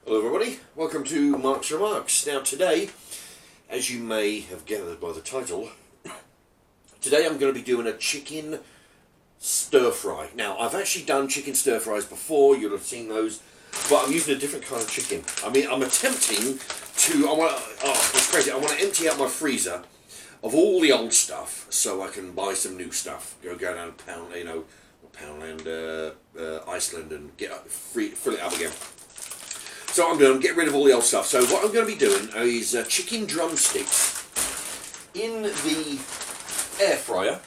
Hello everybody, welcome to Mark's Remarks. Now today, as you may have gathered by the title, today I'm going to be doing a chicken stir fry. Now I've actually done chicken stir fries before, you'll have seen those, but I'm using a different kind of chicken. I mean, I'm attempting to, it's crazy, I want to empty out my freezer of all the old stuff so I can buy some new stuff. Go down to Poundland, Iceland and fill it up again. So I'm going to get rid of all the old stuff. So what I'm going to be doing is chicken drumsticks in the air fryer.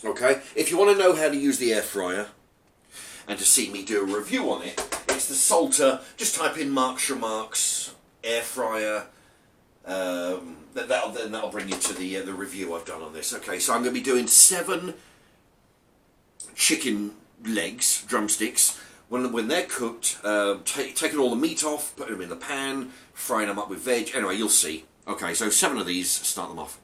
Okay, if you want to know how to use the air fryer and to see me do a review on it, it's the Salter. Just type in Mark's Remarks air fryer. That'll bring you to the review I've done on this. Okay, so I'm going to be doing 7 chicken legs, drumsticks. When they're cooked, taking all the meat off, putting them in the pan, frying them up with veg. Anyway, you'll see. Okay, so 7 of these, start them off.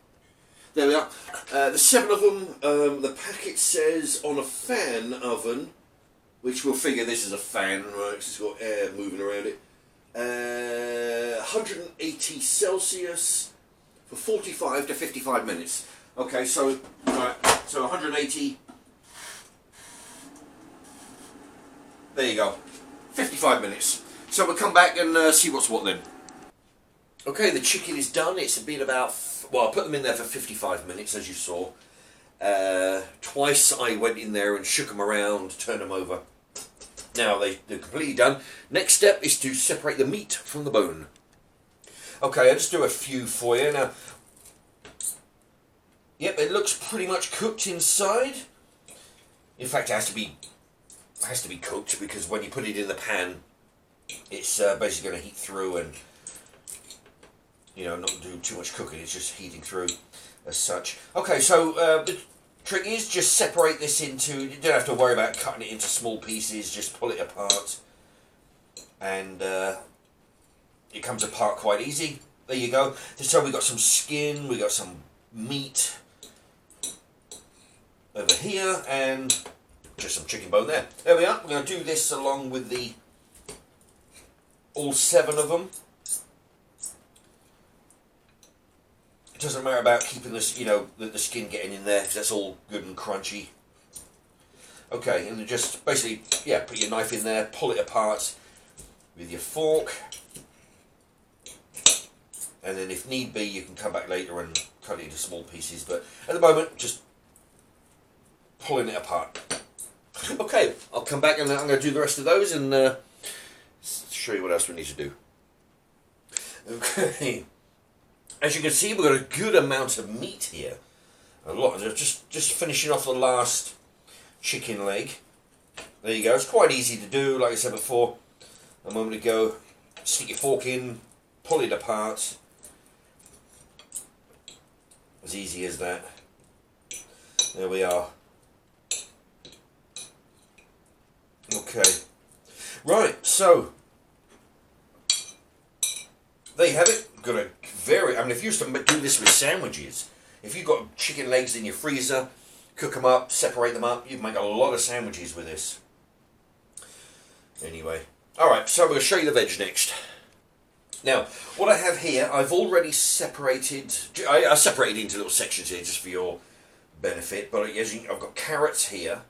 There we are. The 7 of them, the packet says on a fan oven, which we'll figure this is a fan, right, 'cause it's got air moving around it. 180 Celsius for 45 to 55 minutes. Okay, so, right, so 180... There you go, 55 minutes. So we'll come back and see what's what then. Okay, the chicken is done. It's been about, well, I put them in there for 55 minutes, as you saw. Twice I went in there and shook them around, turned them over. Now they're completely done. Next step is to separate the meat from the bone. Okay, I'll just do a few for you. Now, yep, it looks pretty much cooked inside. In fact, it has to be cooked because when you put it in the pan, it's basically going to heat through and, you know, not do too much cooking. It's just heating through as such. Okay, so the trick is just separate this into, you don't have to worry about cutting it into small pieces, just pull it apart and it comes apart quite easy. There you go. So we got some skin, we got some meat over here and just some chicken bone there. There we are. We're going to do this along with all 7 of them. It doesn't matter about keeping this, you know, the skin getting in there, because that's all good and crunchy. Okay, and just basically, yeah, put your knife in there, pull it apart with your fork, and then if need be, you can come back later and cut it into small pieces. But at the moment, just pulling it apart. Okay, I'll come back and I'm going to do the rest of those and show you what else we need to do. Okay, as you can see, we've got a good amount of meat here. A lot. Just finishing off the last chicken leg. There you go. It's quite easy to do, like I said before a moment ago. Stick your fork in, pull it apart. As easy as that. There we are. Okay, right, so there you have it. Got a I mean, if you used to do this with sandwiches, if you've got chicken legs in your freezer, cook them up, separate them up, you'd make a lot of sandwiches with this. Anyway, alright, so I'm going to show you the veg next. Now, what I have here, I've already separated, I separated into little sections here just for your benefit, but as I've got carrots here,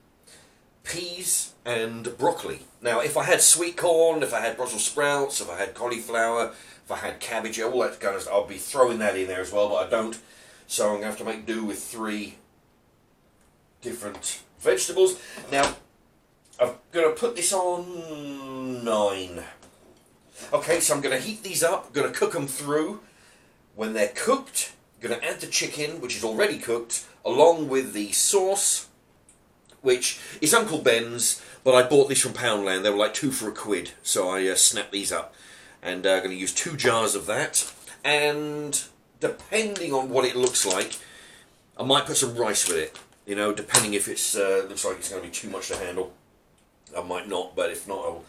peas and broccoli. Now, if I had sweet corn, if I had Brussels sprouts, if I had cauliflower, if I had cabbage, all that kind of stuff, I'll be throwing that in there as well, but I don't. So I'm going to have to make do with 3 different vegetables. Now, I'm going to put this on 9. Okay, so I'm going to heat these up, going to cook them through. When they're cooked, I'm going to add the chicken, which is already cooked, along with the sauce, which is Uncle Ben's, but I bought this from Poundland. They were like 2 for £1, so I snapped these up. And I'm going to use 2 jars of that. And depending on what it looks like, I might put some rice with it. You know, depending if it's looks like it's going to be too much to handle. I might not, but if not, I'll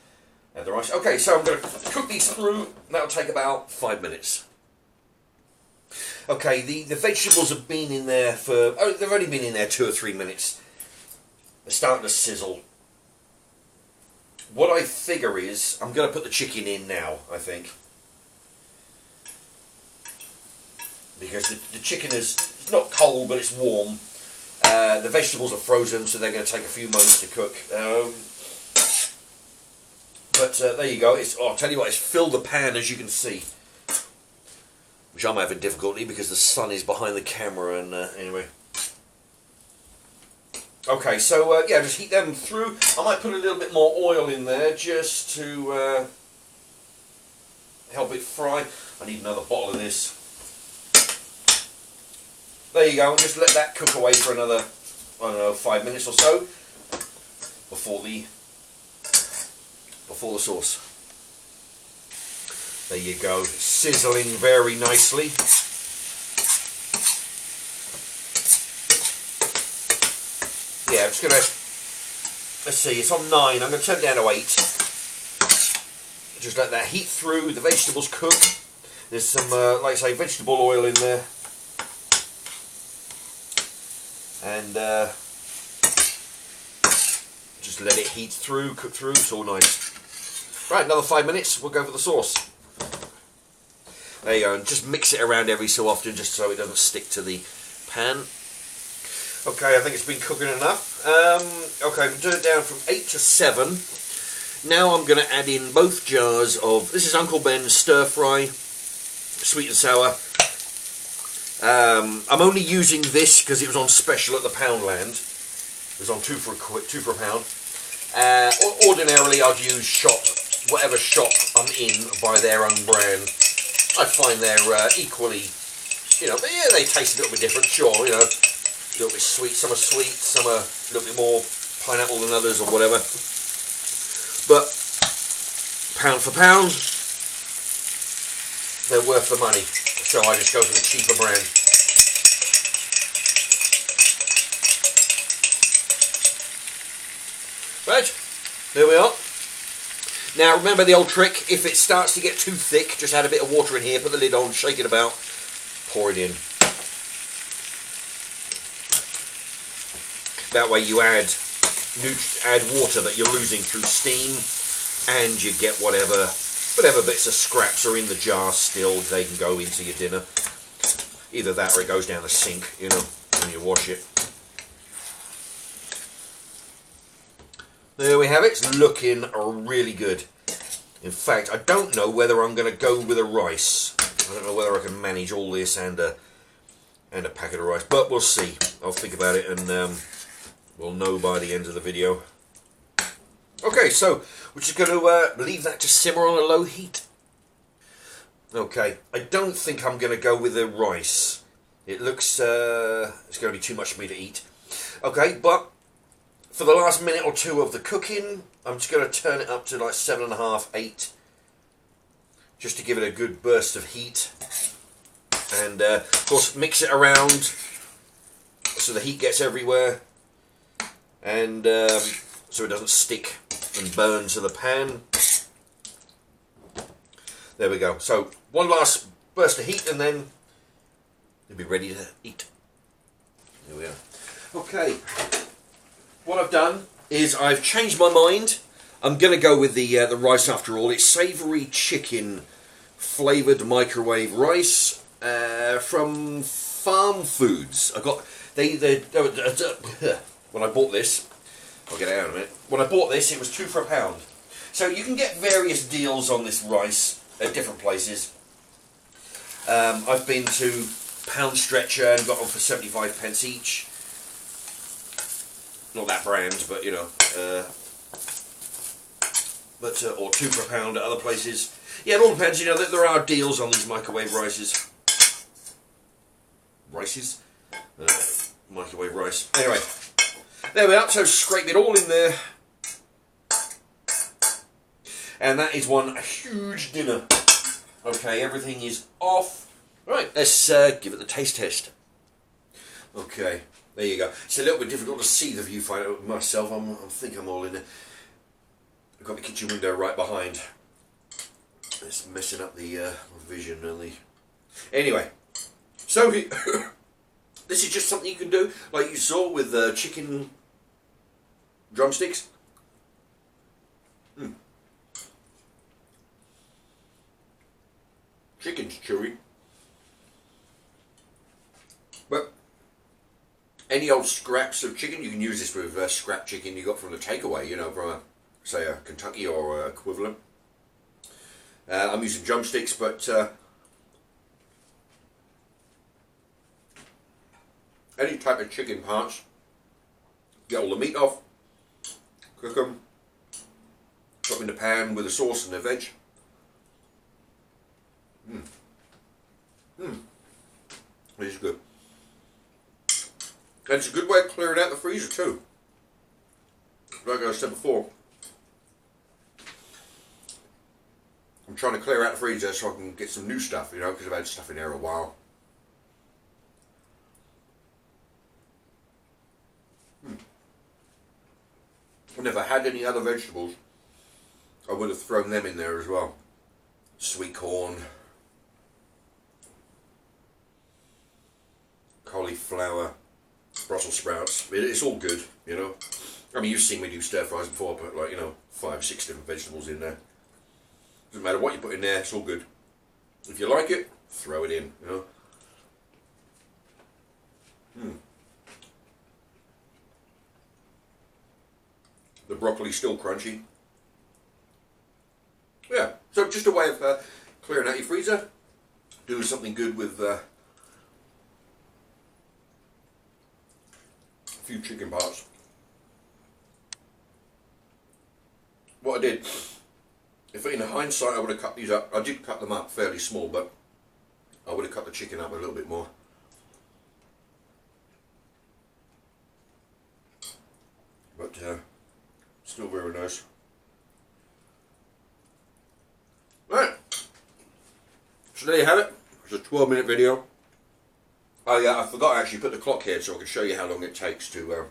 add the rice. Okay, so I'm going to cook these through. That'll take about 5 minutes. Okay, the vegetables have been in there for, they've only been in there 2 or 3 minutes. They're starting to sizzle. what I figure is I'm going to put the chicken in now, I think. Because the chicken is, it's not cold, but it's warm. The vegetables are frozen, so they're going to take a few moments to cook. But there you go. I'll tell you what, it's filled the pan, as you can see. Which I'm having difficulty because the sun is behind the camera, and anyway. Okay, so yeah, just heat them through. I might put a little bit more oil in there just to help it fry. I need another bottle of this. There you go, and just let that cook away for another, I don't know, 5 minutes or so before the sauce. There you go, sizzling very nicely. Yeah, I'm just gonna, let's see, it's on 9, I'm gonna turn it down to 8. Just let that heat through, the vegetables cook. There's some, like I say, vegetable oil in there. And just let it heat through, cook through, it's all nice. Right, another 5 minutes, we'll go for the sauce. There you go, and just mix it around every so often just so it doesn't stick to the pan. Okay, I think it's been cooking enough. Okay, we'll turn it down from 8 to 7. Now I'm going to add in both jars of, this is Uncle Ben's stir fry, sweet and sour. I'm only using this because it was on special at the Poundland. It was on 2 for a pound. Ordinarily I'd use whatever shop I'm in, by their own brand. I find they're equally, you know, but yeah, they taste a little bit different, sure, you know, a little bit sweet, some are sweet, some are a little bit more pineapple than others or whatever. But pound for pound, they're worth the money. So I just go for the cheaper brand. Right, there we are. Now remember the old trick, if it starts to get too thick, just add a bit of water in here, put the lid on, shake it about, pour it in. That way you add water that you're losing through steam, and you get whatever bits of scraps are in the jar still, they can go into your dinner. Either that or it goes down the sink, you know, when you wash it. There we have it, it's looking really good. In fact, I don't know whether I'm going to go with a rice. I don't know whether I can manage all this and a packet of rice, but we'll see. I'll think about it and we'll know by the end of the video. Okay, so we're just going to leave that to simmer on a low heat. Okay, I don't think I'm going to go with the rice. It looks, it's going to be too much for me to eat. Okay, but for the last minute or two of the cooking, I'm just going to turn it up to like 7.5, 8. Just to give it a good burst of heat. And, of course, mix it around so the heat gets everywhere. And so it doesn't stick and burn to the pan. There we go. So one last burst of heat and then you'll be ready to eat. Here we are. Okay. What I've done is I've changed my mind. I'm going to go with the rice after all. It's savoury chicken flavoured microwave rice from Farm Foods. I got when I bought this, I'll get it out in a minute. When I bought this, it was 2 for a pound. So you can get various deals on this rice at different places. I've been to Pound Stretcher and got them for 75p each. Not that brand, but you know, or 2 for a pound at other places. Yeah, it all depends. You know, there are deals on these microwave rices. Microwave rice. Anyway, there we are. So scrape it all in there, and that is one huge dinner. Okay, everything is off. Right, let's give it the taste test. Okay. There you go. It's a little bit difficult to see the viewfinder myself. I think I'm all in there. I've got the kitchen window right behind. It's messing up the vision and the... Anyway, so this is just something you can do, like you saw with chicken drumsticks. Chicken's chewy. But any old scraps of chicken, you can use this with scrap chicken you got from the takeaway, you know, from a, say a Kentucky or equivalent. I'm using drumsticks, but any type of chicken parts, get all the meat off, cook them, put them in the pan with the sauce and the veg. This is good. And it's a good way of clearing out the freezer too. Like I said before, I'm trying to clear out the freezer so I can get some new stuff, you know, because I've had stuff in there a while. I've never had any other vegetables. I would have thrown them in there as well. Sweet corn, cauliflower, Brussels sprouts. It's all good, you know. I mean, you've seen me do stir fries before, but like, you know, 5, 6 different vegetables in there. Doesn't matter what you put in there, it's all good. If you like it, throw it in, you know. The broccoli's still crunchy. Yeah, so just a way of clearing out your freezer, doing something good with a few chicken parts. What I did, if in hindsight I would have cut these up, I did cut them up fairly small, but I would have cut the chicken up a little bit more. But still very nice. Right, so there you have it. It's a 12-minute video. Oh yeah, I forgot to actually put the clock here so I can show you how long it takes to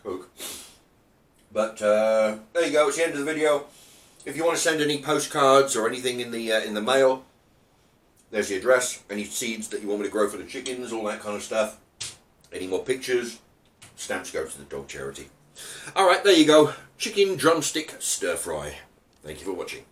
cook. But there you go. It's the end of the video. If you want to send any postcards or anything in the mail, there's the address. Any seeds that you want me to grow for the chickens, all that kind of stuff. Any more pictures, stamps go to the dog charity. All right, there you go. Chicken drumstick stir fry. Thank you for watching.